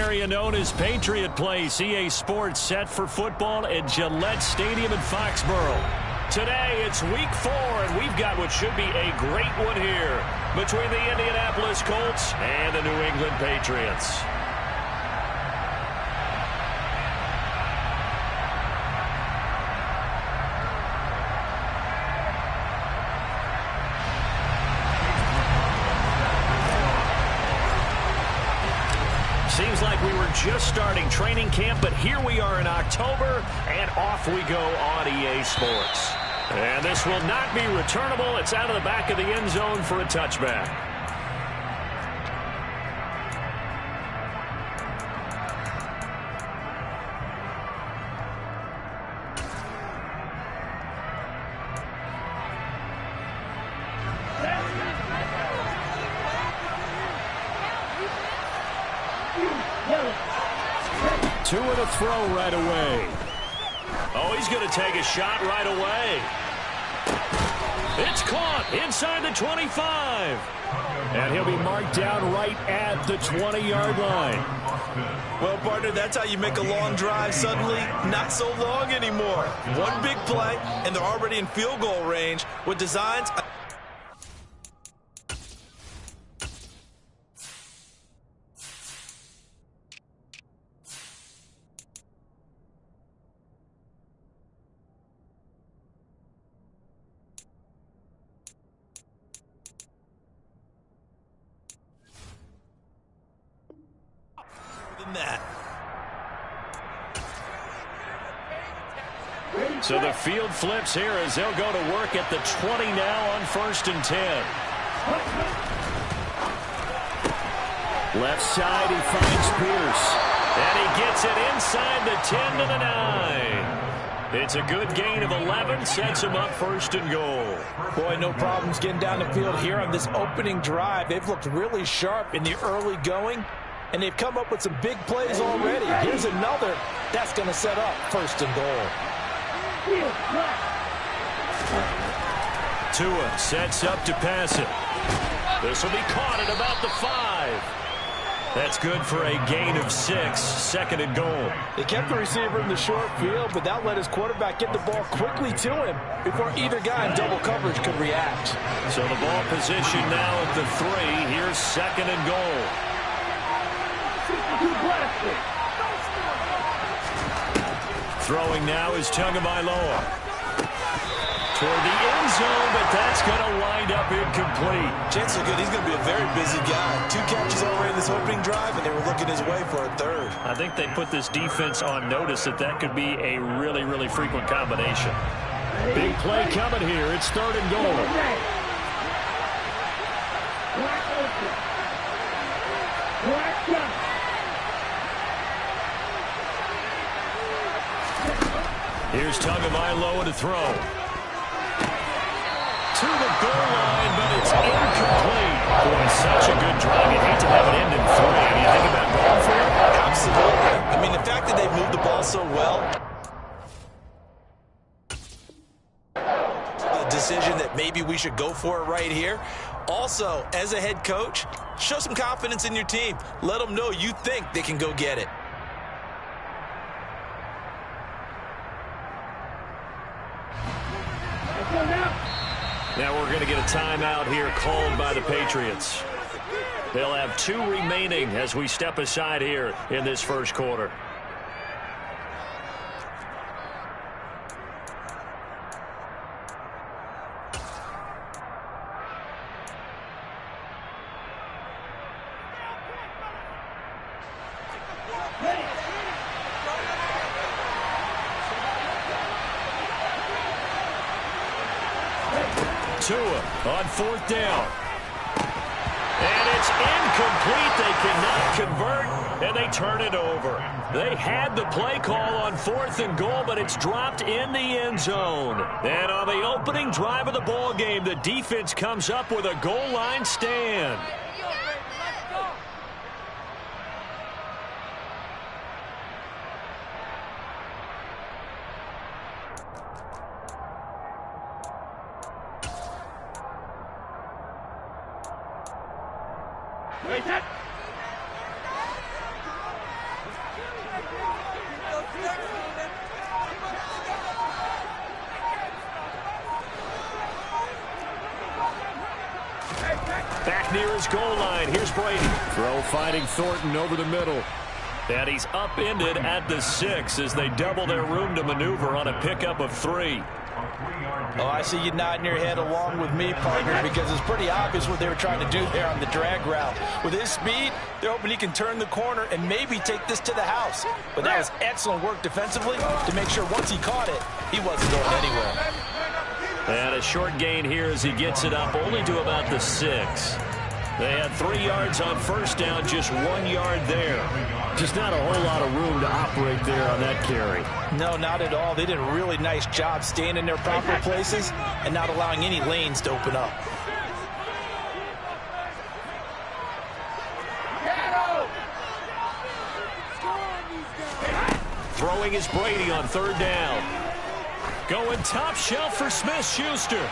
area known as Patriot Place. EA Sports set for football at Gillette Stadium in Foxborough. Today, it's week 4, and we've got what should be a great one here between the Indianapolis Colts and the New England Patriots. Seems like we were just starting training camp, but here we are in October, and off we go on EA Sports. And this will not be returnable. It's out of the back of the end zone for a touchback. Two and a throw right away. Oh, he's going to take a shot right away. It's caught inside the 25. And he'll be marked down right at the 20-yard line. Well, partner, that's how you make a long drive suddenly not so long anymore. One big play, and they're already in field goal range with designs. So the field flips here as they'll go to work at the 20 now on 1st and 10. Left side, he finds Pierce. And he gets it inside the 10 to the 9. It's a good gain of 11, sets him up 1st and goal. Boy, no problems getting down the field here on this opening drive. They've looked really sharp in the early going, and they've come up with some big plays already. Here's another that's going to set up 1st and goal. Tua sets up to pass it. This will be caught at about the 5. That's good for a gain of 6, 2nd and goal. They kept the receiver in the short field, but that let his quarterback get the ball quickly to him before either guy in double coverage could react. So the ball position now at the 3. Here's 2nd and goal. Throwing now is Tagovailoa. Toward the end zone, but that's going to wind up incomplete. Chances are good. He's going to be a very busy guy. 2 catches already in this opening drive, and they were looking his way for a 3rd. I think they put this defense on notice that could be a really, really frequent combination. Big play coming here. It's 3rd and goal. Here's Tagovailoa to throw. To the goal line, but it's incomplete. Boy, such a good drive. You hate to have it end in 3. Do you think about going for it? Absolutely. I mean, the fact that they've moved the ball so well, a decision that maybe we should go for it right here. Also, as a head coach, show some confidence in your team. Let them know you think they can go get it. Now we're going to get a timeout here called by the Patriots. They'll have 2 remaining as we step aside here in this 1st quarter. Tua on 4th down. And it's incomplete. They cannot convert, and they turn it over. They had the play call on 4th and goal, but it's dropped in the end zone. And on the opening drive of the ball game, the defense comes up with a goal line stand. back near his goal line. Here's Brady. Throw finding Thornton over the middle. And he's upended at the 6 as they double their room to maneuver on a pickup of 3. Oh, I see you nodding your head along with me, partner, because it's pretty obvious what they were trying to do there on the drag route. With his speed, they're hoping he can turn the corner and maybe take this to the house. But that was excellent work defensively to make sure once he caught it, he wasn't going anywhere. And a short gain here as he gets it up only to about the 6. They had 3 yards on first down, just 1 yard there. Just not a whole lot of room to operate there on that carry. No, not at all. They did a really nice job staying in their proper places and not allowing any lanes to open up. Throwing is Brady on 3rd down. Going top shelf for Smith-Schuster.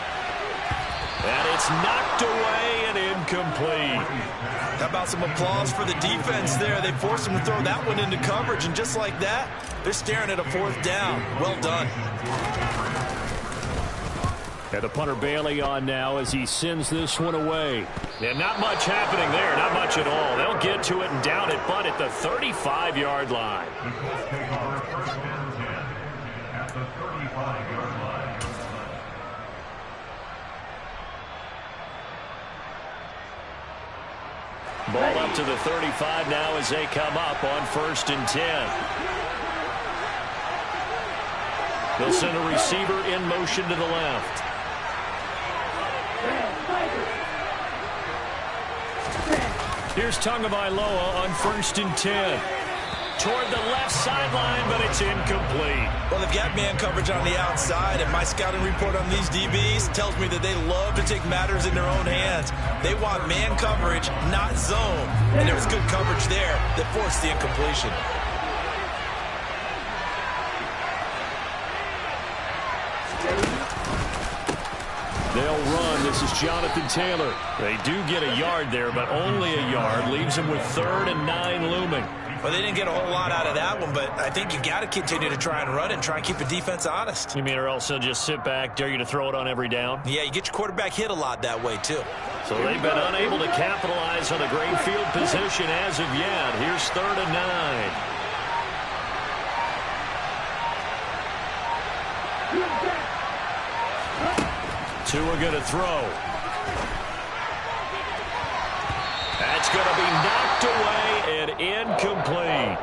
And it's knocked away and incomplete. How about some applause for the defense there? They forced him to throw that one into coverage, and just like that, they're staring at a 4th down. Well done. And the punter Bailey on now as he sends this one away. Yeah, not much happening there, not much at all. They'll get to it and down it, but at the 35-yard line. Ball up to the 35 now as they come up on 1st and 10. They'll send a receiver in motion to the left. Here's Tagovailoa on 1st and 10. Toward the left sideline, but it's incomplete. Well, they've got man coverage on the outside, and my scouting report on these DBs tells me that they love to take matters in their own hands. They want man coverage, not zone. And there was good coverage there that forced the incompletion. They'll run. This is Jonathan Taylor. They do get a yard there, but only a yard. Leaves them with 3rd and 9 looming. Well, they didn't get a whole lot out of that one, but I think you got to continue to try and run and try and keep the defense honest. You mean or else they'll just sit back, dare you to throw it on every down? Yeah, you get your quarterback hit a lot that way, too. So they've been unable to capitalize on a great field position as of yet. Here's 3rd and 9. Tua going to throw. That's going to be knocked away and incomplete.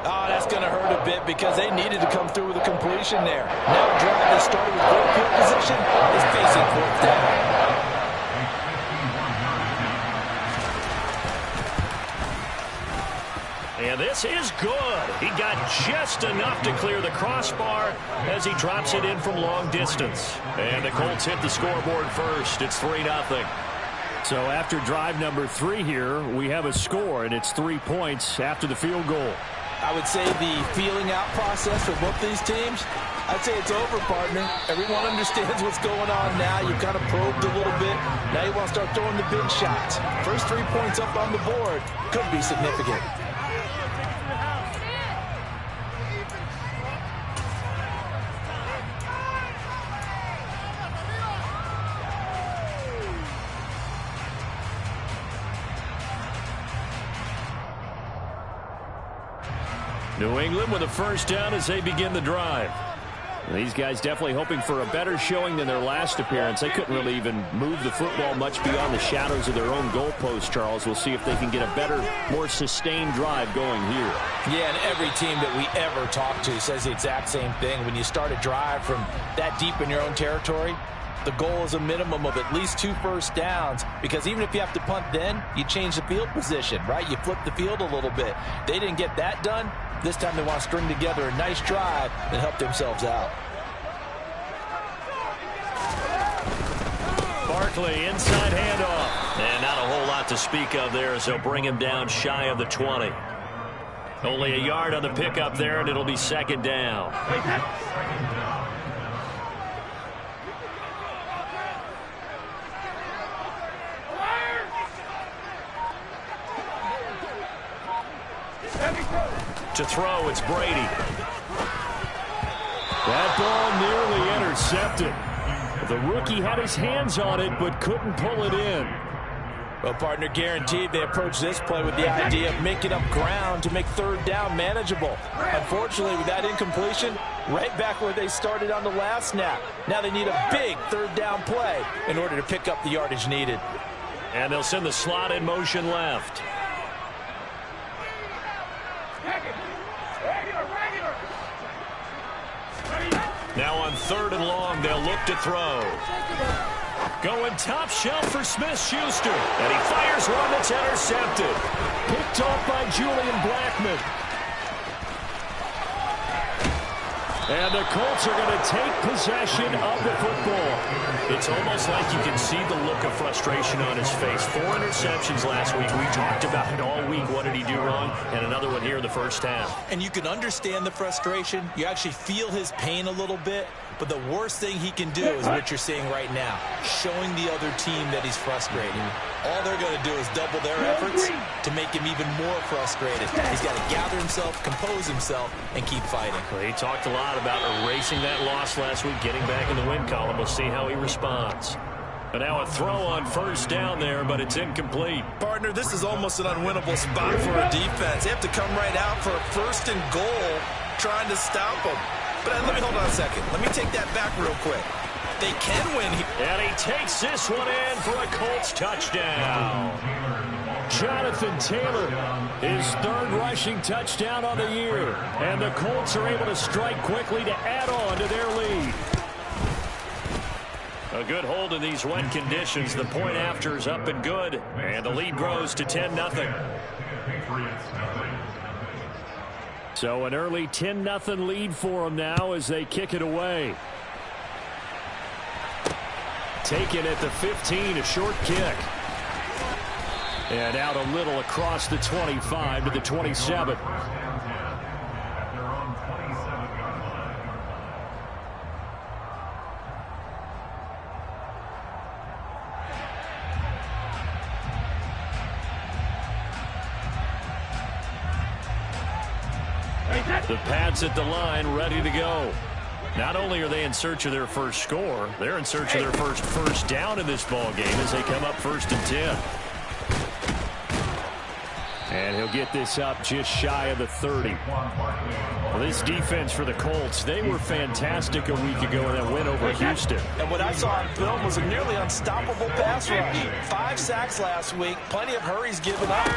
Oh, that's going to hurt a bit because they needed to come through with a completion there. Now a drive that started with great field position is facing 4th down. And this is good. He got just enough to clear the crossbar as he drops it in from long distance. And the Colts hit the scoreboard first. It's 3-0. So after drive number 3 here, we have a score, and it's 3 points after the field goal. I would say the feeling out process for both these teams, I'd say it's over, partner. Everyone understands what's going on now. You've kind of probed a little bit. Now you want to start throwing the big shots. First 3 points up on the board could be significant. New England with a 1st down as they begin the drive. These guys definitely hoping for a better showing than their last appearance. They couldn't really even move the football much beyond the shadows of their own goalpost, Charles. We'll see if they can get a better, more sustained drive going here. Yeah, and every team that we ever talk to says the exact same thing. When you start a drive from that deep in your own territory, the goal is a minimum of at least 2 first downs, because even if you have to punt then, you change the field position, right? You flip the field a little bit. They didn't get that done. This time they want to string together a nice drive and help themselves out. Barkley, inside handoff. And not a whole lot to speak of there as they'll bring him down shy of the 20. Only a yard on the pickup there, and it'll be 2nd down. To throw, it's Brady. That ball nearly intercepted. The rookie had his hands on it, but couldn't pull it in. Well, partner, guaranteed they approach this play with the idea of making up ground to make third down manageable. Unfortunately, with that incompletion, right back where they started on the last snap. Now they need a big third down play in order to pick up the yardage needed. And they'll send the slot in motion left. Now on 3rd and long, they'll look to throw. Going top shelf for Smith-Schuster. And he fires one that's intercepted. Picked off by Julian Blackmon. And the Colts are going to take possession of the football. It's almost like you can see the look of frustration on his face. 4 interceptions last week. We talked about it all week. What did he do wrong? And another one here in the first half. And you can understand the frustration. You actually feel his pain a little bit. But the worst thing he can do is what you're seeing right now, showing the other team that he's frustrated. All they're going to do is double their efforts to make him even more frustrated. He's got to gather himself, compose himself, and keep fighting. Well, he talked a lot about erasing that loss last week, getting back in the win column. We'll see how he responds. And now a throw on 1st down there, but it's incomplete. Partner, this is almost an unwinnable spot for a defense. They have to come right out for a 1st and goal trying to stop him. But let me hold on a second. Let me take that back real quick. They can win here. And he takes this one in for a Colts touchdown. Jonathan Taylor, his 3rd rushing touchdown on the year. And the Colts are able to strike quickly to add on to their lead. A good hold in these wet conditions. The point after is up and good. And the lead grows to 10-0. So an early 10-0 lead for them now as they kick it away. Taken at the 15, a short kick. And out a little across the 25 to the 27. The Pats at the line, ready to go. Not only are they in search of their first score, they're in search of their first down in this ball game as they come up 1st and 10. And he'll get this up just shy of the 30. Well, this defense for the Colts, they were fantastic a week ago in that win over Houston. And what I saw on film was a nearly unstoppable pass rush. 5 sacks last week, plenty of hurries given up.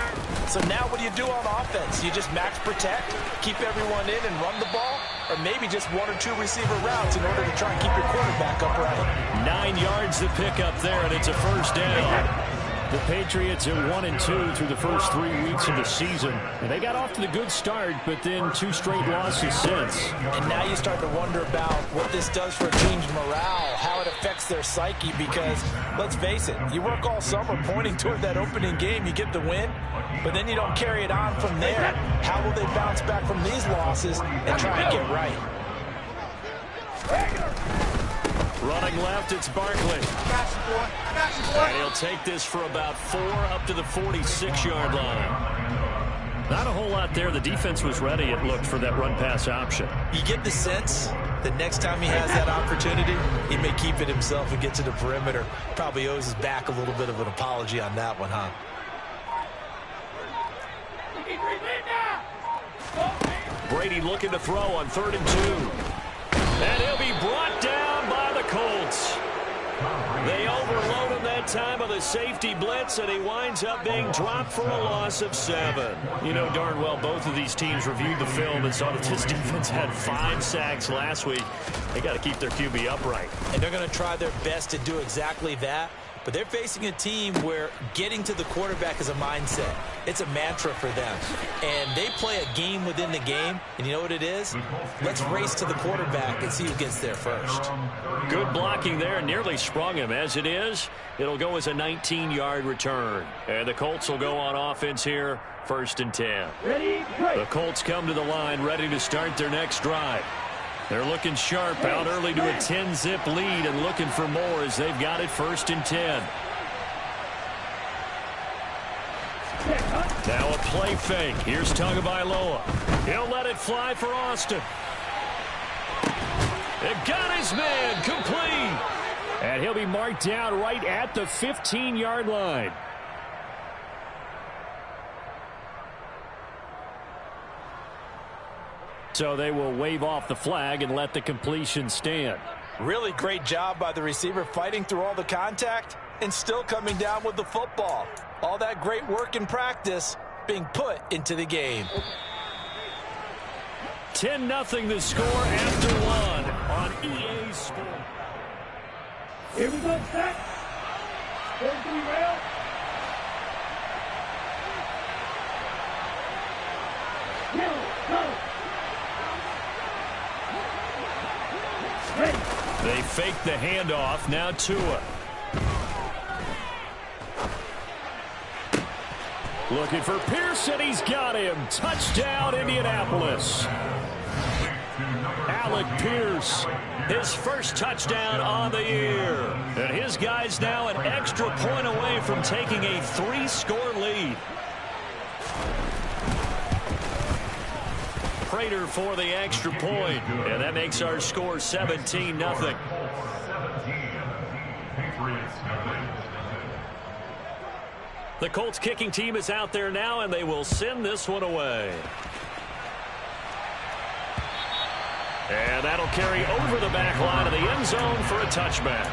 So now what do you do on offense? You just max protect, keep everyone in and run the ball, or maybe just 1 or 2 receiver routes in order to try and keep your quarterback upright. 9 yards to pick up there, and it's a 1st down. The Patriots are 1-2 through the first 3 weeks of the season. And they got off to the good start, but then 2 straight losses since. And now you start to wonder about what this does for a team's morale, how it affects their psyche, because let's face it, you work all summer pointing toward that opening game, you get the win, but then you don't carry it on from there. How will they bounce back from these losses and try and get right? Running left, it's Barkley. And he'll take this for about 4 up to the 46-yard line. Not a whole lot there. The defense was ready, it looked, for that run-pass option. You get the sense that next time he has that opportunity, he may keep it himself and get to the perimeter. Probably owes his back a little bit of an apology on that one, huh? Brady looking to throw on 3rd and 2. And he'll be brought down by the Colts. They overload him that time of the safety blitz, and he winds up being dropped for a loss of 7. You know darn well both of these teams reviewed the film and saw that this defense had 5 sacks last week. They got to keep their QB upright. And they're going to try their best to do exactly that. But they're facing a team where getting to the quarterback is a mindset. It's a mantra for them. And they play a game within the game. And you know what it is? Let's race to the quarterback and see who gets there first. Good blocking there. Nearly sprung him. As it is, it'll go as a 19-yard return. And the Colts will go on offense here, 1st and 10. The Colts come to the line ready to start their next drive. They're looking sharp, out early to a 10-zip lead and looking for more as they've got it 1st and 10. Now a play fake. Here's Tagovailoa. He'll let it fly for Austin. It got his man complete. And he'll be marked down right at the 15-yard line. So they will wave off the flag and let the completion stand. Really great job by the receiver fighting through all the contact and still coming down with the football. All that great work in practice being put into the game. 10-0 the score after one on EA Sports. Here we go, set. 4-3 rail. Go. Ready. They fake the handoff. Now Tua. Looking for Pearson. He's got him. Touchdown, Indianapolis. Alec Pierce, his first touchdown on the year. And his guys now an extra point away from taking a 3-score lead. Prater for the extra point, and that makes our score 17-0. The Colts kicking team is out there now, and they will send this one away. And that'll carry over the back line of the end zone for a touchback.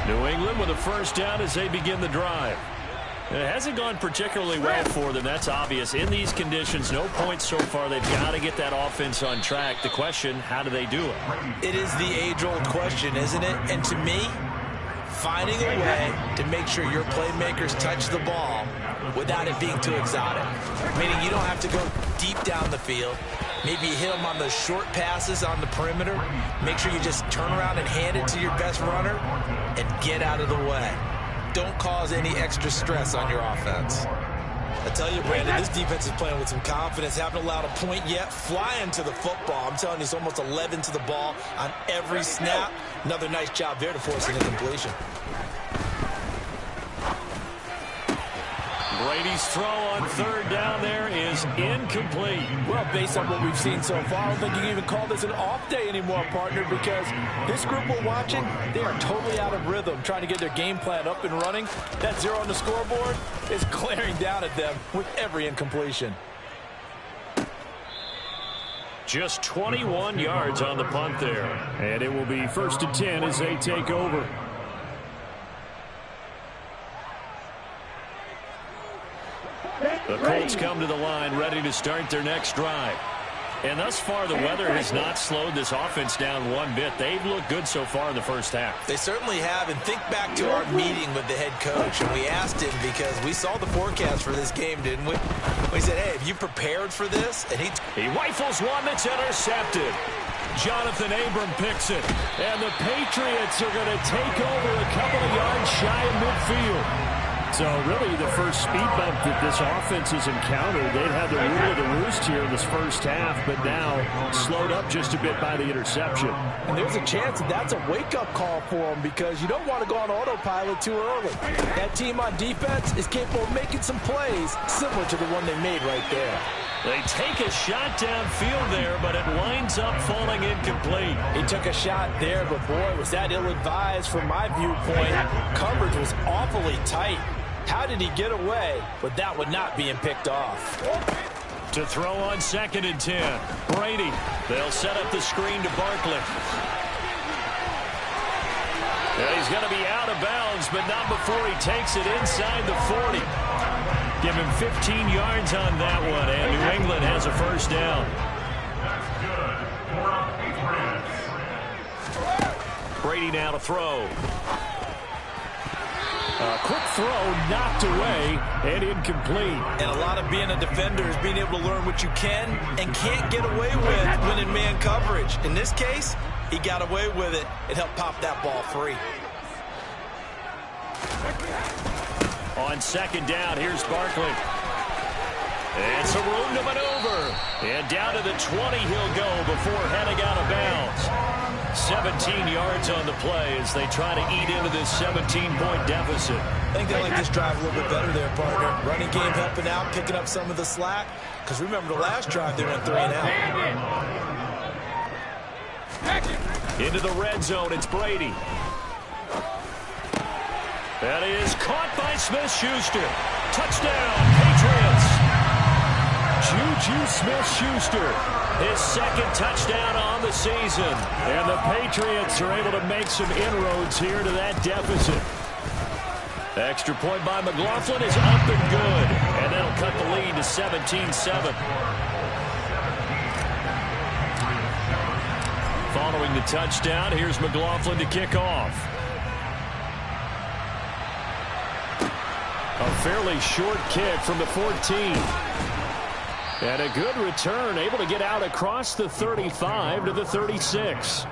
New England with a first down as they begin the drive. It hasn't gone particularly well for them. That's obvious. In these conditions, no points so far. They've got to get that offense on track. The question, how do they do it? It is the age-old question, isn't it? And to me, finding a way to make sure your playmakers touch the ball without it being too exotic. Meaning you don't have to go deep down the field. Maybe you hit them on those short passes on the perimeter. Make sure you just turn around and hand it to your best runner and get out of the way. Don't cause any extra stress on your offense. I tell you, Brandon, this defense is playing with some confidence. Haven't allowed a point yet. Flying to the football. I'm telling you, it's almost 11 to the ball on every snap. Another nice job there to force an incompletion. Brady's throw on third down there is incomplete. Well, based on what we've seen so far, I don't think you can even call this an off day anymore, partner, because this group we're watching, they are totally out of rhythm, trying to get their game plan up and running. That 0 on the scoreboard is glaring down at them with every incompletion. Just 21 yards on the punt there. And it will be 1st and 10 as they take over. The Colts come to the line ready to start their next drive. And thus far, the weather has not slowed this offense down one bit. They've looked good so far in the first half. They certainly have. And think back to our meeting with the head coach. And we asked him because we saw the forecast for this game, didn't we? We said, hey, have you prepared for this? And he rifles one that's intercepted. Jonathan Abram picks it. And the Patriots are going to take over a couple of yards shy of midfield. So really the first speed bump that this offense has encountered, they'd had the rule of the roost here in this first half, but now slowed up just a bit by the interception. And there's a chance that that's a wake-up call for them because you don't want to go on autopilot too early. That team on defense is capable of making some plays similar to the one they made right there. They take a shot downfield there, but it winds up falling incomplete. He took a shot there, but boy, was that ill-advised from my viewpoint. Coverage was awfully tight. How did he get away with that one not being picked off? To throw on 2nd and 10. Brady. They'll set up the screen to Barkley. And he's going to be out of bounds, but not before he takes it inside the 40. Give him 15 yards on that one, and New England has a first down. Brady now to throw. A quick throw knocked away and incomplete. And a lot of being a defender is being able to learn what you can and can't get away with when in man coverage. In this case, he got away with it and helped pop that ball free. On 2nd down, here's Barkley. And some room to maneuver. And down to the 20 he'll go before heading out of bounds. 17 yards on the play as they try to eat into this 17-point deficit. I think they like this drive a little bit better there, partner. Running game helping out, picking up some of the slack. Because remember, the last drive they went 3 and out. Into the red zone, it's Brady. That is caught by Smith-Schuster. Touchdown, Patriots. Juju Smith-Schuster, his second touchdown on the season. And the Patriots are able to make some inroads here to that deficit. Extra point by McLaughlin is up and good. And that'll cut the lead to 17-7. Following the touchdown, here's McLaughlin to kick off. A fairly short kick from the 14. And a good return, able to get out across the 35 to the 36.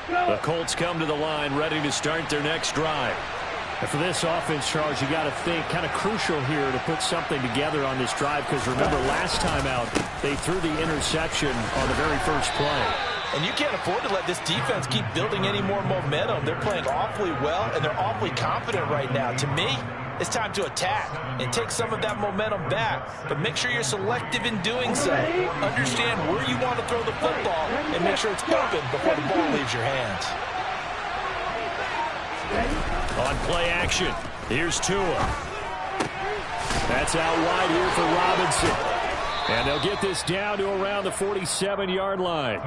The Colts come to the line, ready to start their next drive. And for this offense, Charles, you got to think kind of crucial here to put something together on this drive, because remember last time out, they threw the interception on the very first play. And you can't afford to let this defense keep building any more momentum. They're playing awfully well, and they're awfully confident right now. To me, it's time to attack and take some of that momentum back. But make sure you're selective in doing so. Understand where you want to throw the football and make sure it's open before the ball leaves your hands. On play action, here's Tua. That's out wide here for Robinson. And they'll get this down to around the 47-yard line.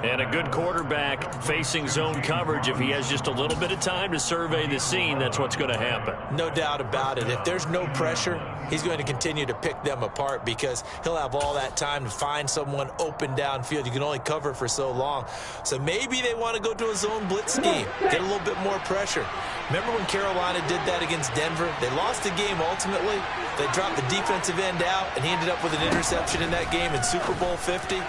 And a good quarterback facing zone coverage. If he has just a little bit of time to survey the scene, that's what's going to happen. No doubt about it. If there's no pressure, he's going to continue to pick them apart because he'll have all that time to find someone open downfield. You can only cover for so long. So maybe they want to go to a zone blitz scheme, get a little bit more pressure. Remember when Carolina did that against Denver? They lost the game ultimately. They dropped the defensive end out, and he ended up with an interception in that game in Super Bowl 50.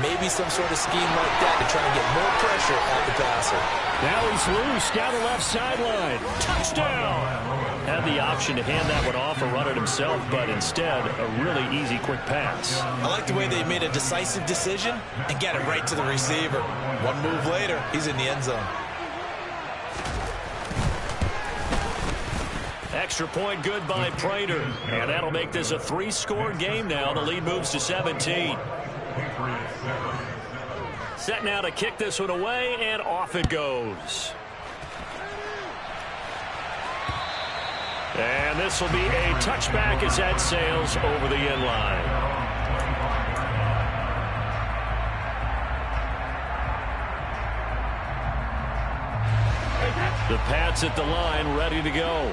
Maybe some sort of scheme like that to try and get more pressure at the passer. Now he's loose down the left sideline. Touchdown! Had the option to hand that one off or run it himself, but instead, a really easy, quick pass. I like the way they made a decisive decision and got it right to the receiver. One move later, he's in the end zone. Extra point good by Prater. And that'll make this a 3-score game now. The lead moves to 17. Set now to kick this one away, and off it goes. And this will be a touchback as that sails over the end line. The Pats at the line, ready to go.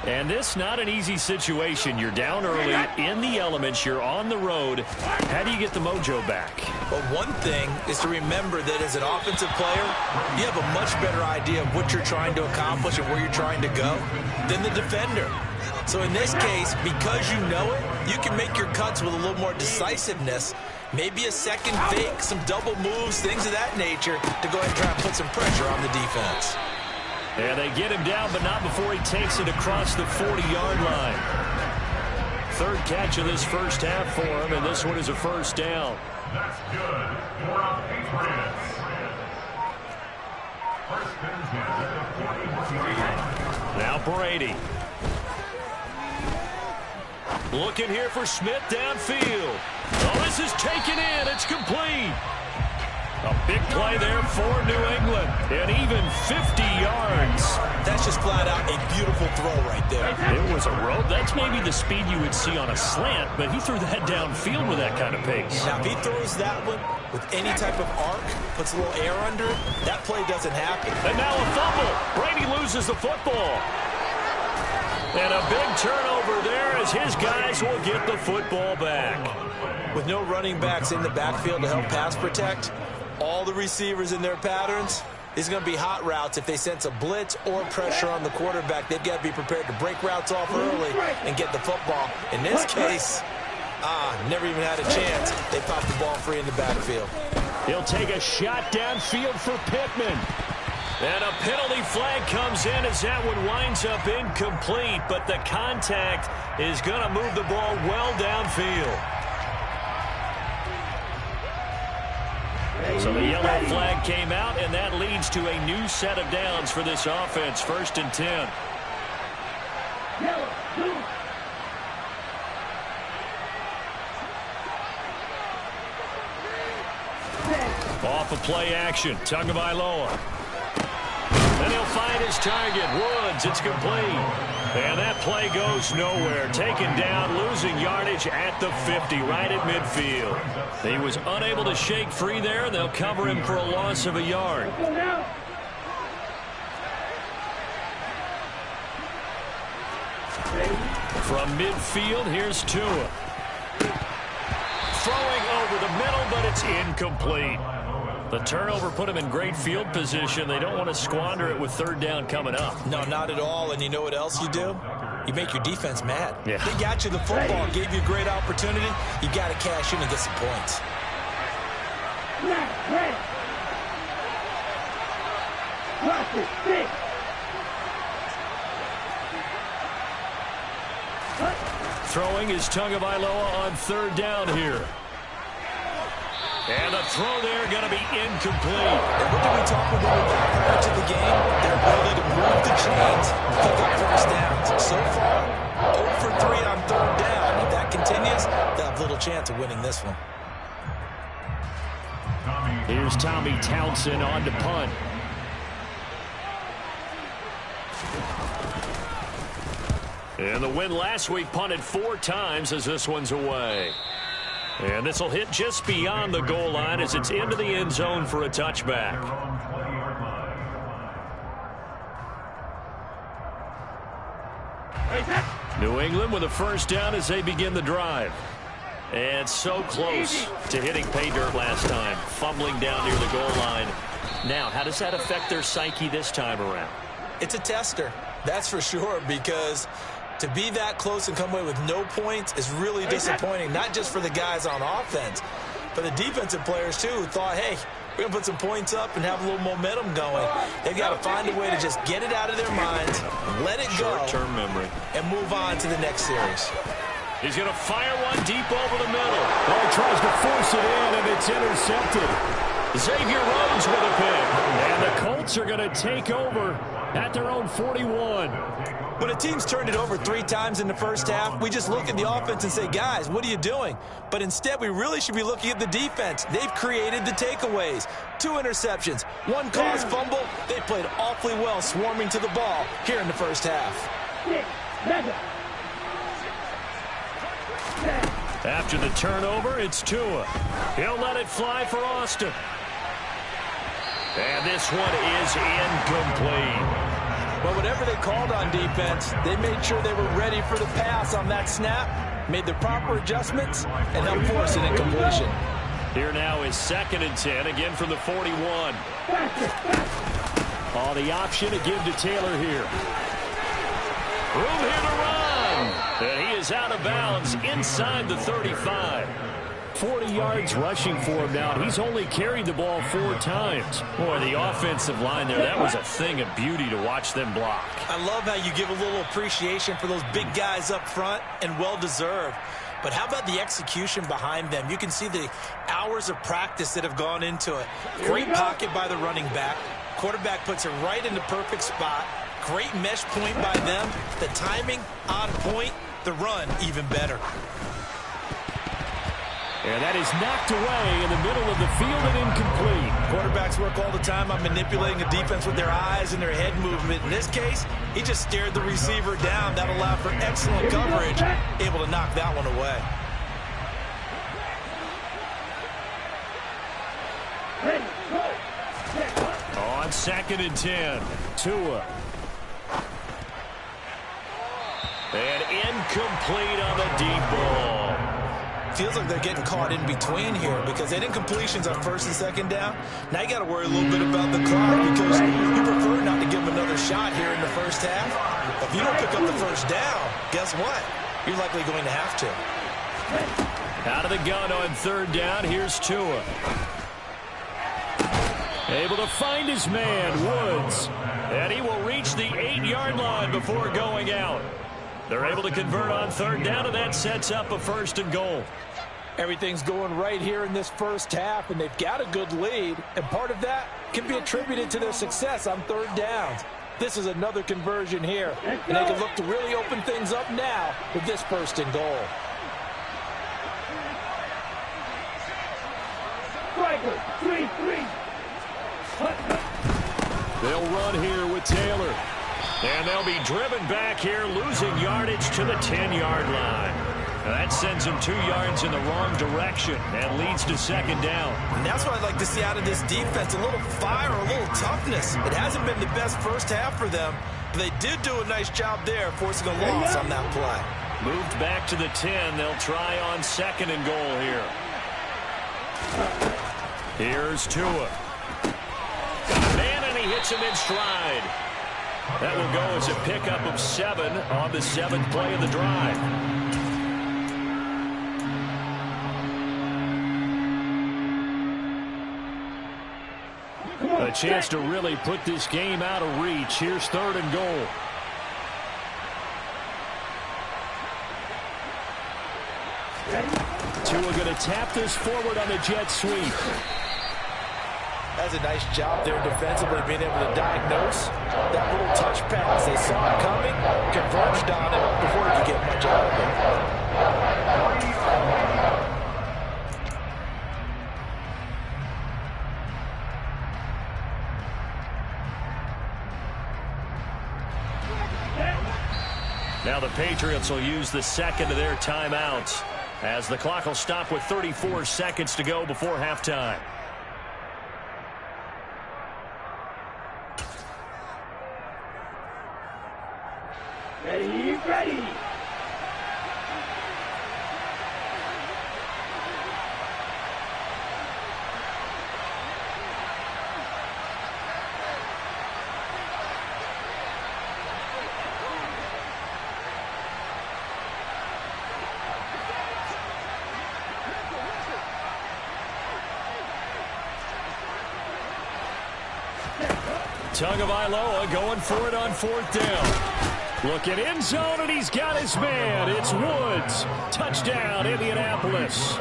And this not an easy situation. You're down early, in the elements, you're on the road. How do you get the mojo back? Well, one thing is to remember that as an offensive player, you have a much better idea of what you're trying to accomplish and where you're trying to go than the defender. So in this case, because you know it, you can make your cuts with a little more decisiveness. Maybe a second fake, some double moves, things of that nature to go ahead and try and put some pressure on the defense. And they get him down, but not before he takes it across the 40-yard line. Third catch of this first half for him, and this one is a first down. That's good for our Patriots. First and 10 at the 43. Now Brady. Looking here for Smith downfield. Oh, this is taken in. It's complete. A big play there for New England. And even 50 yards. That's just flat out a beautiful throw right there. It was a rope. That's maybe the speed you would see on a slant, but he threw that downfield with that kind of pace. Now, if he throws that one with any type of arc, puts a little air under it, that play doesn't happen. And now a fumble. Brady loses the football. And a big turnover there as his guys will get the football back. With no running backs in the backfield to help pass protect, all the receivers in their patterns, these are going to be hot routes. If they sense a blitz or pressure on the quarterback, they've got to be prepared to break routes off early and get the football. In this case, never even had a chance. They popped the ball free in the backfield. He'll take a shot downfield for Pittman. And a penalty flag comes in as that one winds up incomplete, but the contact is going to move the ball well downfield. So the yellow flag came out, and that leads to a new set of downs for this offense. First and 10. off of play action. Tagovailoa. And he'll find his target. Woods, it's complete. And that play goes nowhere. Taken down, losing yardage at the 50, right at midfield. He was unable to shake free there. They'll cover him for a loss of a yard. From midfield, here's Tua. Throwing over the middle, but it's incomplete. The turnover put him in great field position. They don't want to squander it with third down coming up. No, not at all. And you know what else you do? You make your defense mad. Yeah. They got you the football, gave you a great opportunity. You got to cash in and get some points. Throwing is Tagovailoa on third down here. And the throw there going to be incomplete. And what did we talk about prior to the game? Their ability to move the chains and pick up first downs. So far, 0 for 3 on third down. If that continues, they'll have little chance of winning this one. Here's Tommy Townsend on to punt. And the win last week punted 4 times as this one's away. And this will hit just beyond the goal line as it's into the end zone for a touchback. New England with a first down as they begin the drive. And so close to hitting pay dirt last time. Fumbling down near the goal line. Now, how does that affect their psyche this time around? It's a tester, that's for sure, because to be that close and come away with no points is really disappointing, not just for the guys on offense, but the defensive players, too, who thought, hey, we're going to put some points up and have a little momentum going. They've got to find a way to just get it out of their minds, let it go, short-term memory, and move on to the next series. He's going to fire one deep over the middle. Well, he tries to force it in, and it's intercepted. Xavier Rhodes with a pick. And the Colts are going to take over at their own 41. When a team's turned it over 3 times in the first half, we just look at the offense and say, guys, what are you doing? But instead, we really should be looking at the defense. They've created the takeaways. 2 interceptions, 1 caused fumble. They played awfully well swarming to the ball here in the first half. After the turnover, it's Tua. He'll let it fly for Austin. And this one is incomplete. But whatever they called on defense, they made sure they were ready for the pass on that snap, made the proper adjustments, and helped force an incompletion. Here now is 2nd and 10, again from the 41. Oh, the option to give to Taylor here. Room here to run. And he is out of bounds inside the 35. 40 yards rushing for him now. He's only carried the ball 4 times. Boy, the offensive line there, that was a thing of beauty to watch them block. I love how you give a little appreciation for those big guys up front, and well-deserved. But how about the execution behind them? You can see the hours of practice that have gone into it. Great pocket by the running back. Quarterback puts it right in the perfect spot. Great mesh point by them. The timing on point. The run even better. And that is knocked away in the middle of the field and incomplete. Quarterbacks work all the time on manipulating a defense with their eyes and their head movement. In this case, he just stared the receiver down. That allowed for excellent coverage, able to knock that one away. On 2nd and 10, Tua. And incomplete on the deep ball. Feels like they're getting caught in between here because they didn't completions on 1st and 2nd down. Now you got to worry a little bit about the clock because you prefer not to give them another shot here in the first half. If you don't pick up the first down, guess what? You're likely going to have to. Out of the gun on 3rd down, here's Tua. Able to find his man, Woods. And he will reach the 8-yard line before going out. They're able to convert on 3rd down, and that sets up a 1st and goal. Everything's going right here in this first half, and they've got a good lead, and part of that can be attributed to their success on 3rd downs. This is another conversion here, and they can look to really open things up now with this 1st and goal. They'll run here with Taylor. And they'll be driven back here, losing yardage to the 10-yard line. Now that sends them 2 yards in the wrong direction and leads to second down. And that's what I'd like to see out of this defense, a little fire, a little toughness. It hasn't been the best first half for them, but they did do a nice job there, forcing a loss on that play. Moved back to the 10. They'll try on second and goal here. Here's Tua. Got a man, and he hits him in stride. That will go as a pickup of 7 on the 7th play of the drive. A chance to really put this game out of reach. Here's third and goal. Tua going to tap this forward on the jet sweep. That's a nice job there defensively, being able to diagnose that little touch pass. They saw it coming, converged on it before he could get much out of it. Now the Patriots will use the second of their timeouts as the clock will stop with 34 seconds to go before halftime. Ready. Tagovailoa going for it on 4th down. Looking end zone, and he's got his man. It's Woods. Touchdown, Indianapolis.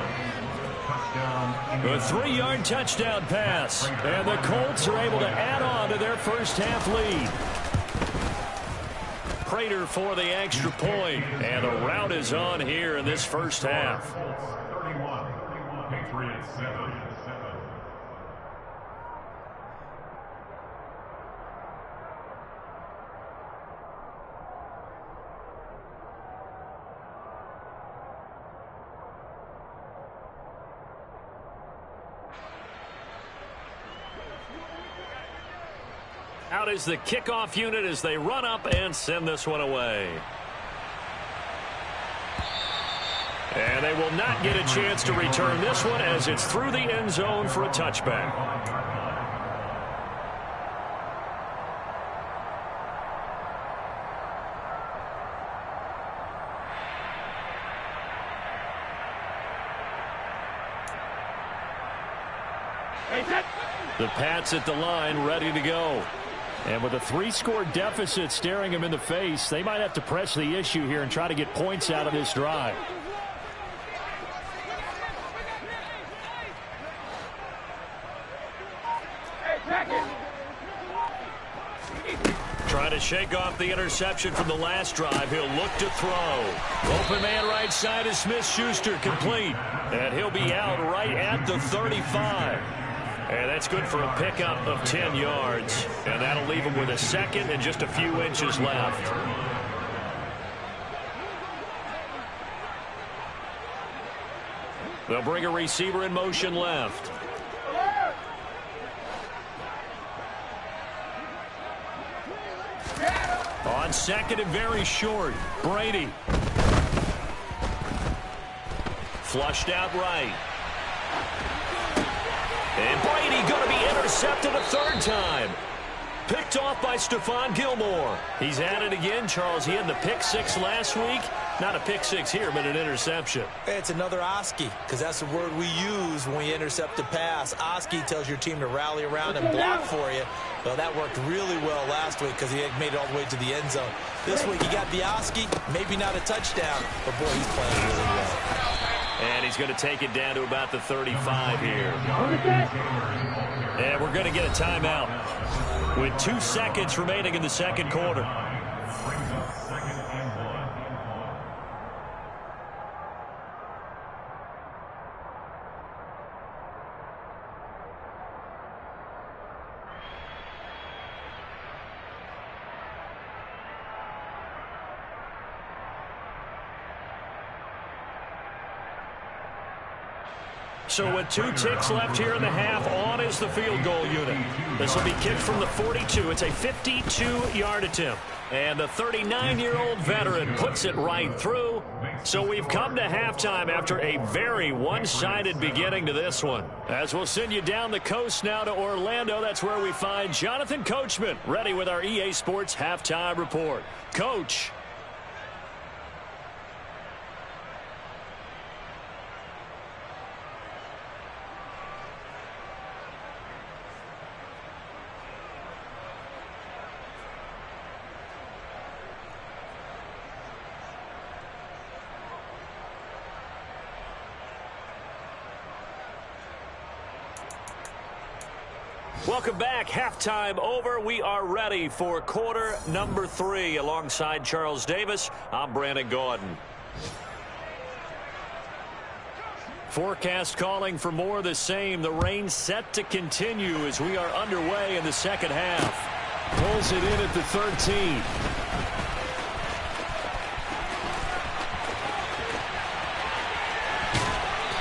A 3-yard touchdown pass. And the Colts are able to add on to their first half lead. Prater for the extra point. And the rout is on here in this first half. 31, Patriots 7. Out is the kickoff unit as they run up and send this one away. And they will not get a chance to return this one as it's through the end zone for a touchback. The Pats at the line, ready to go. And with a 3-score deficit staring them in the face, they might have to press the issue here and try to get points out of this drive. Trying to shake off the interception from the last drive. He'll look to throw. Open man right side is Smith-Schuster, complete. And he'll be out right at the 35. And that's good for a pickup of 10 yards. And that'll leave him with a second and just a few inches left. They'll bring a receiver in motion left. On second and very short, Brady. Flushed out right. And Brady going to be intercepted a 3rd time. Picked off by Stephon Gilmore. He's at it again, Charles. He had the pick 6 last week. Not a pick 6 here, but an interception. It's another Oski, because that's the word we use when we intercept a pass. Oski tells your team to rally around and block for you. Well, that worked really well last week because he had made it all the way to the end zone. This week he got the Oski, maybe not a touchdown, but boy, he's playing really well. And he's going to take it down to about the 35 here. And we're going to get a timeout with 2 seconds remaining in the second quarter. So with 2 ticks left here in the half, on is the field goal unit. This will be kicked from the 42. It's a 52-yard attempt. And the 39-year-old veteran puts it right through. So we've come to halftime after a very one-sided beginning to this one. As we'll send you down the coast now to Orlando, that's where we find Jonathan Coachman, ready with our EA Sports Halftime Report. Coach. Welcome back. Halftime over. We are ready for quarter number 3. Alongside Charles Davis, I'm Brandon Gaudin. Forecast calling for more of the same. The rain set to continue as we are underway in the second half. Pulls it in at the 13.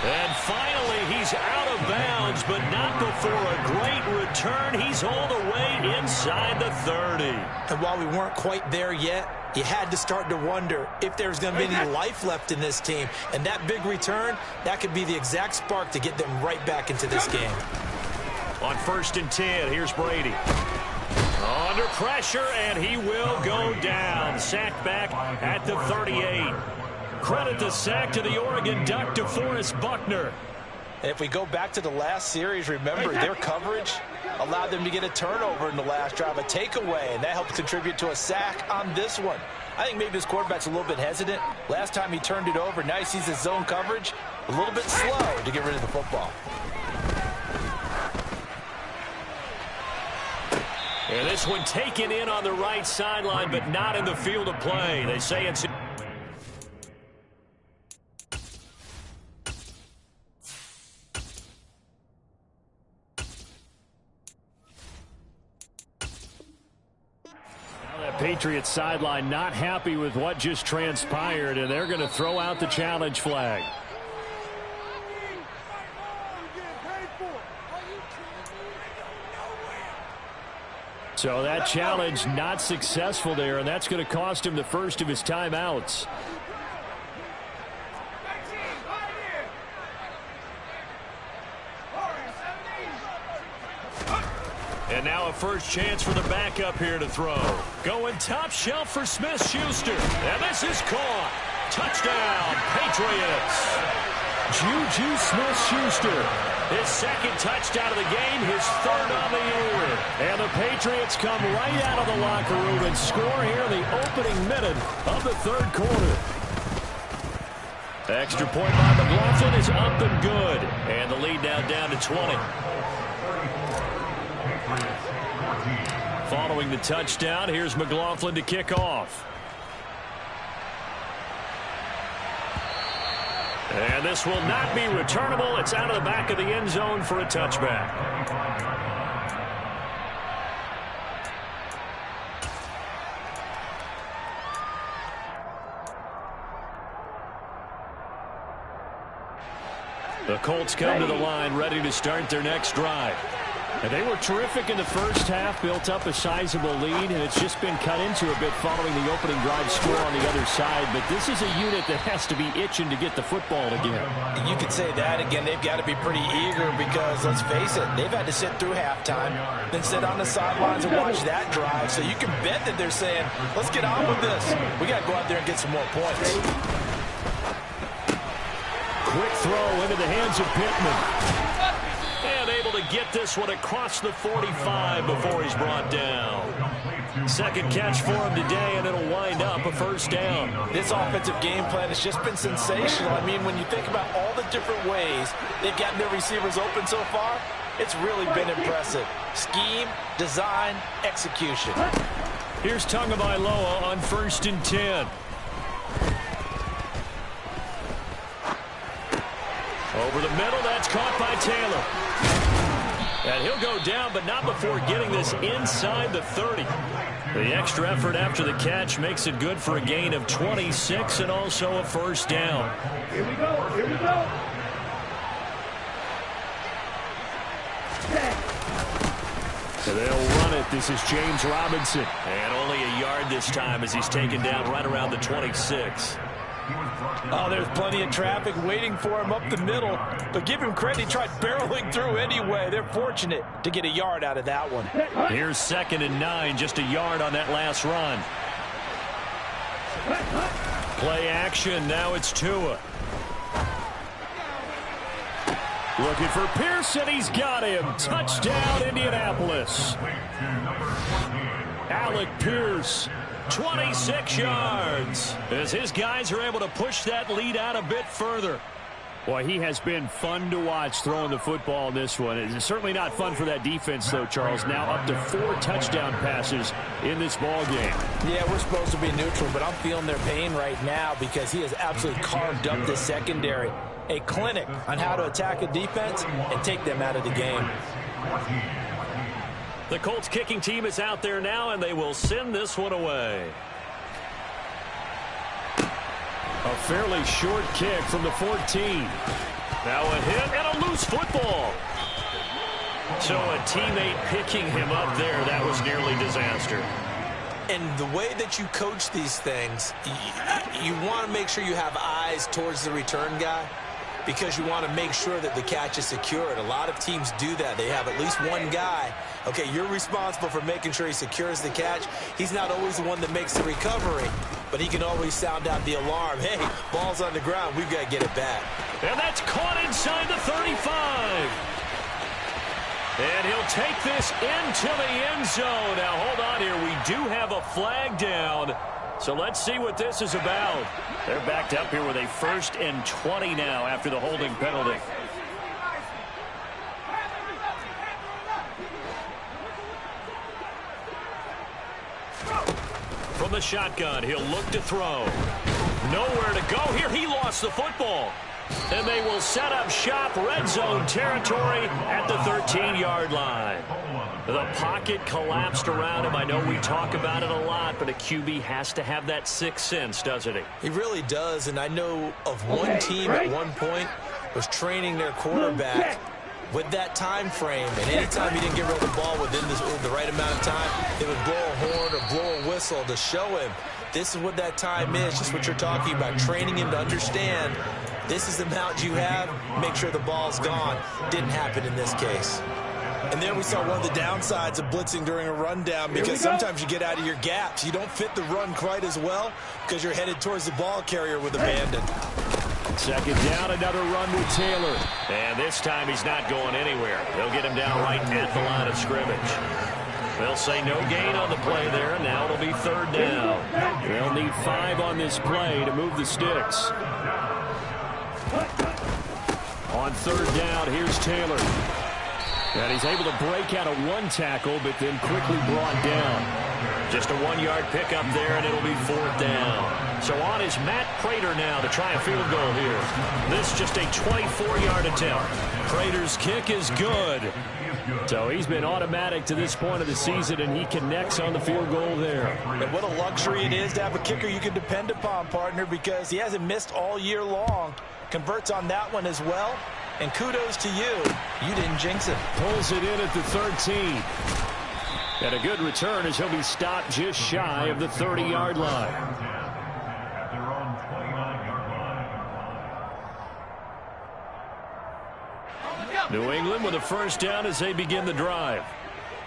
And finally, he's out of bounds, but not before a great return. He's all the way inside the 30. And while we weren't quite there yet, you had to start to wonder if there's going to be any life left in this team. And that big return, that could be the exact spark to get them right back into this game. On 1st and 10, here's Brady. Under pressure, and he will go down. Sacked back at the 38. Credit the sack to the Oregon Duck, DeForest Buckner. And if we go back to the last series, remember, their coverage allowed them to get a turnover in the last drive, a takeaway, and that helped contribute to a sack on this one. I think maybe this quarterback's a little bit hesitant. Last time he turned it over, now he sees his zone coverage a little bit slow to get rid of the football. And this one taken in on the right sideline, but not in the field of play. They say it's... Patriots sideline not happy with what just transpired, and they're going to throw out the challenge flag. So that challenge not successful there, and that's going to cost him the first of his timeouts. And now a first chance for the backup here to throw. Going top shelf for Smith-Schuster. And this is caught. Touchdown, Patriots. Juju Smith-Schuster. His second touchdown of the game, his 3rd on the year. And the Patriots come right out of the locker room and score here in the opening minute of the 3rd quarter. Extra point by McLaughlin is up and good. And the lead now down to 20. Following the touchdown, here's McLaughlin to kick off. And this will not be returnable. It's out of the back of the end zone for a touchback. The Colts come to the line ready to start their next drive. And they were terrific in the first half, built up a sizable lead, and it's just been cut into a bit following the opening drive score on the other side. But this is a unit that has to be itching to get the football again. You could say that again. They've got to be pretty eager because, let's face it, they've had to sit through halftime, then sit on the sidelines and watch that drive. So you can bet that they're saying, let's get on with this. We got to go out there and get some more points. Quick throw into the hands of Pittman. And able to get this one across the 45 before he's brought down. Second catch for him today, and it'll wind up a first down. This offensive game plan has just been sensational. I mean, when you think about all the different ways they've gotten their receivers open so far, it's really been impressive. Scheme, design, execution. Here's Tagovailoa on 1st and 10. Over the middle, that's caught by Taylor. And he'll go down, but not before getting this inside the 30. The extra effort after the catch makes it good for a gain of 26 and also a first down. Here we go. Here we go. They'll run it. This is James Robinson. And only a yard this time as he's taken down right around the 26. Oh, there's plenty of traffic waiting for him up the middle. But give him credit, he tried barreling through anyway. They're fortunate to get a yard out of that one. Here's 2nd and 9, just a yard on that last run. Play action, now it's Tua. Looking for Pearson, he's got him. Touchdown, Indianapolis. Alec Pierce, 26 yards, as his guys are able to push that lead out a bit further. Boy, he has been fun to watch throwing the football in this one. It's certainly not fun for that defense, though, Charles. Now up to 4 touchdown passes in this ball game. Yeah, we're supposed to be neutral, but I'm feeling their pain right now because he has absolutely carved up the secondary. A clinic on how to attack a defense and take them out of the game. The Colts kicking team is out there now, and they will send this one away. A fairly short kick from the 14. Now a hit and a loose football. So a teammate picking him up there, that was nearly disaster. And the way that you coach these things, you want to make sure you have eyes towards the return guy, because you want to make sure that the catch is secured. A lot of teams do that. They have at least one guy. Okay, you're responsible for making sure he secures the catch. He's not always the one that makes the recovery, but he can always sound out the alarm. Hey, ball's on the ground. We've got to get it back. And that's caught inside the 35. And he'll take this into the end zone. Now, hold on here. We do have a flag down. So let's see what this is about. They're backed up here with a 1st and 20 now after the holding penalty. From the shotgun, he'll look to throw. Nowhere to go here. He lost the football. And they will set up shop, red zone territory at the 13-yard line. The pocket collapsed around him. I know we talk about it a lot, but a QB has to have that sixth sense, doesn't he? He really does, and I know of one team at one point was training their quarterback with that time frame, and anytime he didn't get rid of the ball within the right amount of time, they would blow a horn or blow a whistle to show him this is what that time is, just what you're talking about, training him to understand this is the amount you have, make sure the ball's gone. Didn't happen in this case. And there we saw one of the downsides of blitzing during a rundown, because sometimes you get out of your gaps. You don't fit the run quite as well because you're headed towards the ball carrier with abandon. 2nd down, another run with Taylor. And this time he's not going anywhere. They'll get him down right at the line of scrimmage. They'll say no gain on the play there. Now it'll be 3rd down. They'll need 5 on this play to move the sticks. On 3rd down, here's Taylor. And he's able to break out of one tackle, but then quickly brought down. Just a 1-yard pickup there, and it'll be 4th down. So on is Matt Prater now to try a field goal here. This just a 24-yard attempt. Prater's kick is good. So he's been automatic to this point of the season, and he connects on the field goal there. And what a luxury it is to have a kicker you can depend upon, partner, because he hasn't missed all year long. Converts on that one as well. And kudos to you. You didn't jinx it. Pulls it in at the 13. And a good return as he'll be stopped just shy of the 30-yard line. New England with a 1st down as they begin the drive.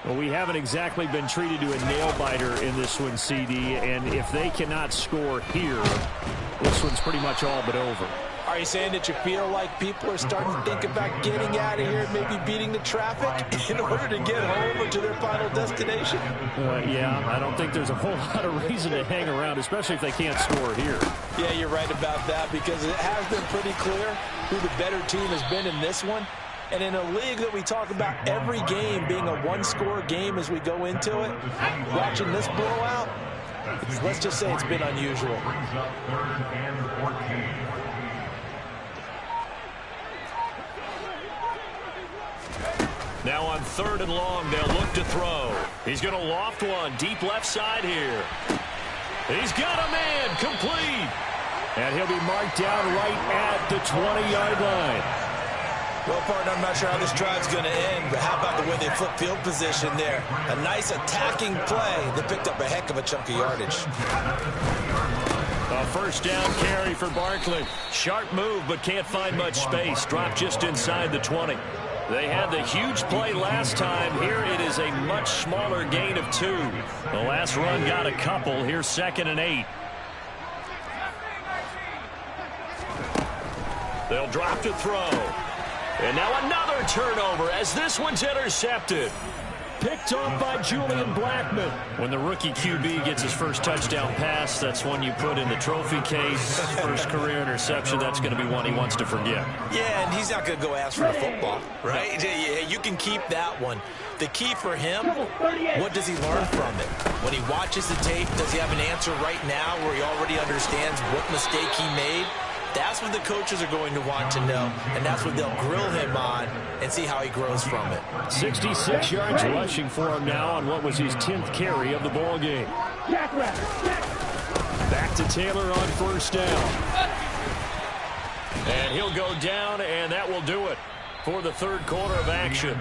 Well, we haven't exactly been treated to a nail-biter in this one, CD. And if they cannot score here, this one's pretty much all but over. Are you saying that you feel like people are starting to think about getting out of here, maybe beating the traffic in order to get home or to their final destination? Yeah, I don't think there's a whole lot of reason to hang around, especially if they can't score here. Yeah, you're right about that, because it has been pretty clear who the better team has been in this one. And in a league that we talk about every game being a one-score game as we go into it, watching this blowout, let's just say it's been unusual. Now on 3rd and long, they'll look to throw. He's going to loft one deep left side here. He's got a man, complete. And he'll be marked down right at the 20-yard line. Well, partner, I'm not sure how this drive's going to end, but how about the way they flip field position there? A nice attacking play. They picked up a heck of a chunk of yardage. A first down carry for Barkley. Sharp move, but can't find much space. Dropped just inside the 20. They had the huge play last time. Here it is a much smaller gain of 2. The last run got a couple. Here's 2nd and 8. They'll drop to throw. And now another turnover as this one's intercepted. Picked off by Julian Blackmon. When the rookie QB gets his first touchdown pass, that's one you put in the trophy case. First career interception, that's going to be one he wants to forget. Yeah, and he's not going to go ask for the football, right? You can keep that one. The key for him, what does he learn from it? When he watches the tape, does he have an answer right now where he already understands what mistake he made? That's what the coaches are going to want to know, and that's what they'll grill him on and see how he grows from it. 66 yards rushing for him now on what was his 10th carry of the ball game. Back to Taylor on first down. And he'll go down, and that will do it for the third quarter of action.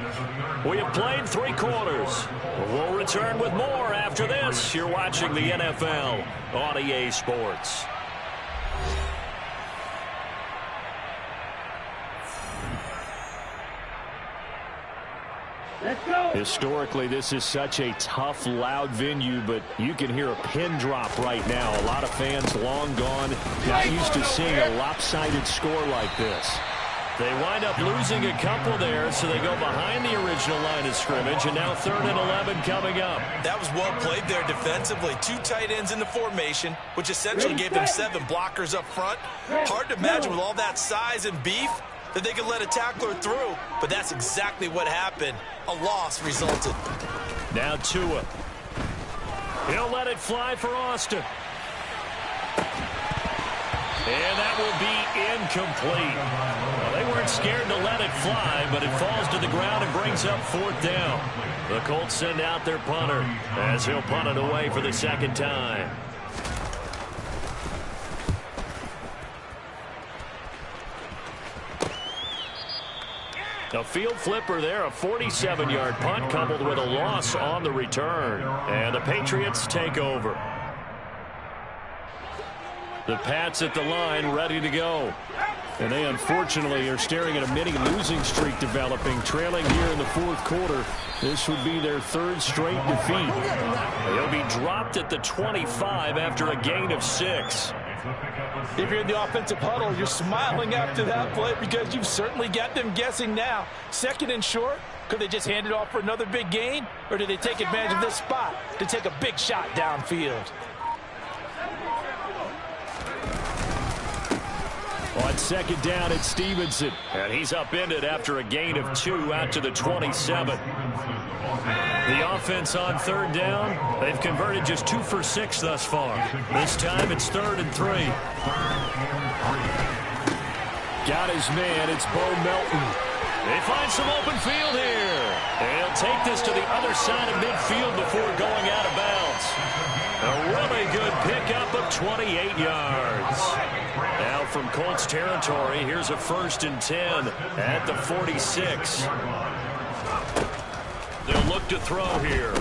We have played 3 quarters. We'll return with more after this. You're watching the NFL on EA Sports. Historically, this is such a tough, loud venue, but you can hear a pin drop right now. A lot of fans long gone, not used to seeing a lopsided score like this. They wind up losing a couple there, so they go behind the original line of scrimmage, and now 3rd and 11 coming up. That was well played there defensively. 2 tight ends in the formation, which essentially gave them 7 blockers up front. Hard to imagine with all that size and beef that they could let a tackler through, but that's exactly what happened. A loss resulted. Now Tua. He'll let it fly for Austin. And that will be incomplete. Well, they weren't scared to let it fly, but it falls to the ground and brings up 4th down. The Colts send out their punter as he'll punt it away for the 2nd time. A field flipper there, a 47-yard punt coupled with a loss on the return. And the Patriots take over. The Pats at the line ready to go. And they unfortunately are staring at a mini losing streak developing, trailing here in the 4th quarter. This would be their 3rd straight defeat. They'll be dropped at the 25 after a gain of 6. If you're in the offensive huddle, you're smiling after that play because you've certainly got them guessing now. 2nd and short, could they just hand it off for another big gain? Or did they take advantage of this spot to take a big shot downfield? On 2nd down, it's Stevenson. And he's upended after a gain of 2 out to the 27. The offense on 3rd down, they've converted just 2 for 6 thus far. This time it's 3rd and 3. Got his man, it's Bo Melton. They find some open field here. And he'll take this to the other side of midfield before going out of bounds. A really good pickup of 28 yards. Now from Colts territory, here's a 1st and 10 at the 46. They'll look to throw here.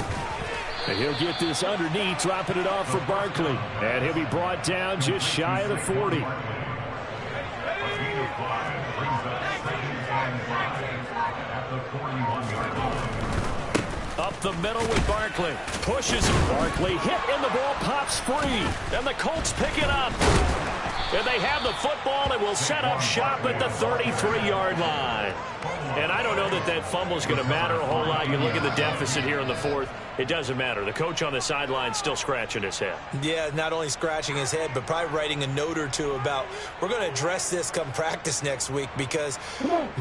And he'll get this underneath, dropping it off for Barkley. And he'll be brought down just shy of the 40. Up the middle with Barkley. Pushes Barkley. Hit and the ball pops free. And the Colts pick it up. And they have the football and will set up shop at the 33-yard line. And I don't know that that fumble is going to matter a whole lot. You look at the deficit here in the 4th. It doesn't matter. The coach on the sideline still scratching his head. Yeah, not only scratching his head, but probably writing a note or 2 about we're going to address this come practice next week because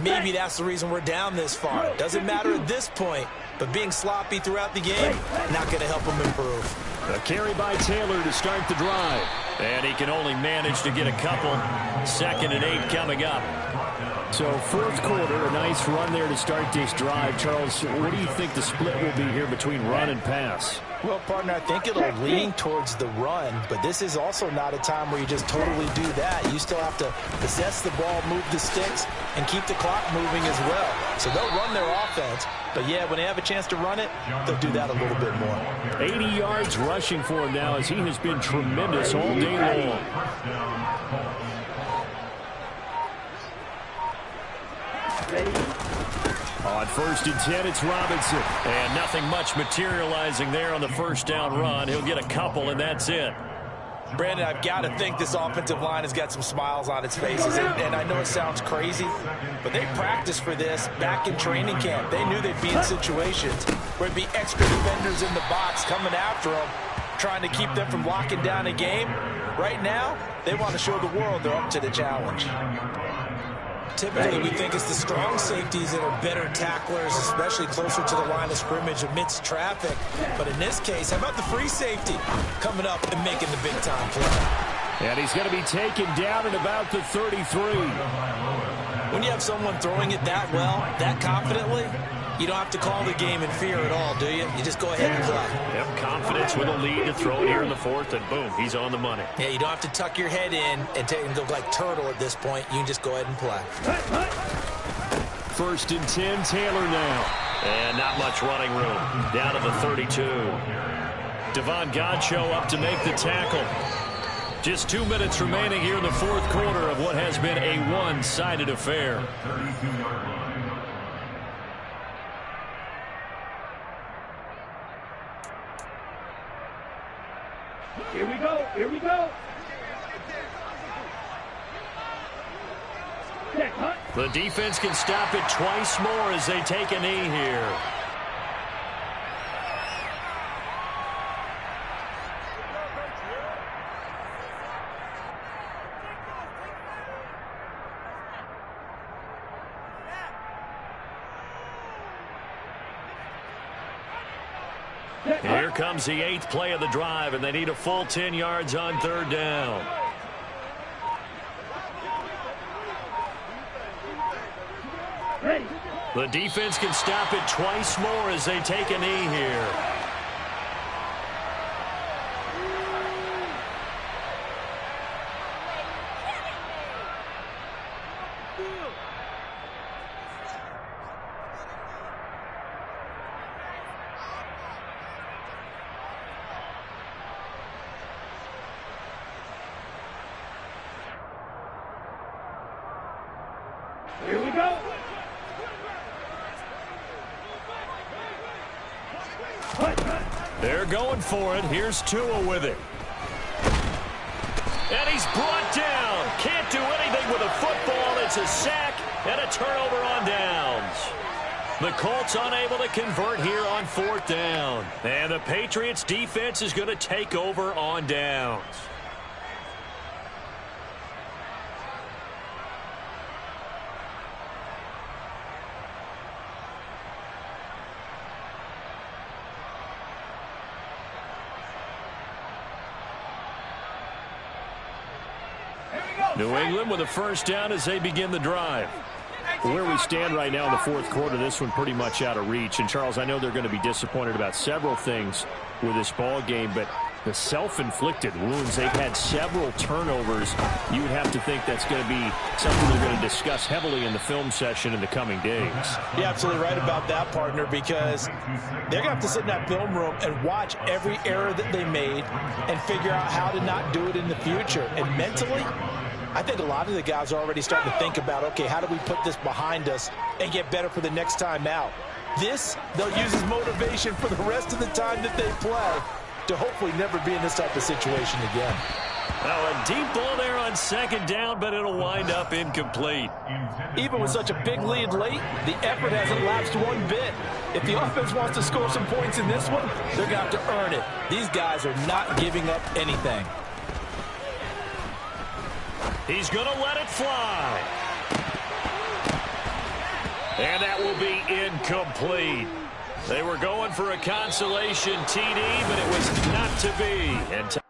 maybe that's the reason we're down this far. It doesn't matter at this point, but being sloppy throughout the game, not going to help him improve. A carry by Taylor to start the drive. And he can only manage to get a couple. 2nd and 8 coming up. So 4th quarter, a nice run there to start this drive. Charles, what do you think the split will be here between run and pass? Well, partner, I think it'll lean towards the run, but this is also not a time where you just totally do that. You still have to possess the ball, move the sticks, and keep the clock moving as well. So they'll run their offense. But, yeah, when they have a chance to run it, they'll do that a little bit more. 80 yards rushing for him now as he has been tremendous all day long. On 1st and 10, it's Robinson. And nothing much materializing there on the first down run. He'll get a couple, and that's it. Brandon, I've got to think this offensive line has got some smiles on its faces. And I know it sounds crazy, but they practiced for this back in training camp. They knew they'd be in situations where it'd be extra defenders in the box coming after them, trying to keep them from locking down a game. Right now, they want to show the world they're up to the challenge. Typically, we think it's the strong safeties that are better tacklers, especially closer to the line of scrimmage amidst traffic. But in this case, how about the free safety coming up and making the big-time play? And he's going to be taken down at about the 33. When you have someone throwing it that well, that confidently, you don't have to call the game in fear at all, do you? You just go ahead and play. Yep, confidence with a lead to throw it here in the 4th, and boom, he's on the money. Yeah, you don't have to tuck your head in and look like turtle at this point. You can just go ahead and play. 1st and 10, Taylor now. And not much running room. Down to the 32. Devon Godchaux up to make the tackle. Just 2 minutes remaining here in the 4th quarter of what has been a one-sided affair. Here we go. Here we go. The defense can stop it twice more as they take a knee here. Here comes the 8th play of the drive, and they need a full 10 yards on 3rd down. The defense can stop it twice more as they take a knee here. Here we go. They're going for it. Here's Tua with it. And he's brought down. Can't do anything with a football. It's a sack and a turnover on downs. The Colts unable to convert here on 4th down. And the Patriots defense is going to take over on downs. New England with a first down as they begin the drive. Where we stand right now in the 4th quarter, this one pretty much out of reach. And, Charles, I know they're going to be disappointed about several things with this ball game, but the self-inflicted wounds, they've had several turnovers. You would have to think that's going to be something they're going to discuss heavily in the film session in the coming days. You're absolutely right about that, partner, because they're going to have to sit in that film room and watch every error that they made and figure out how to not do it in the future. And mentally, I think a lot of the guys are already starting to think about, okay, how do we put this behind us and get better for the next time out? This, they'll use as motivation for the rest of the time that they play to hopefully never be in this type of situation again. Well, a deep ball there on 2nd down, but it'll wind up incomplete. Even with such a big lead late, the effort hasn't lapsed one bit. If the offense wants to score some points in this one, they're going to have to earn it. These guys are not giving up anything. He's going to let it fly. And that will be incomplete. They were going for a consolation TD, but it was not to be. And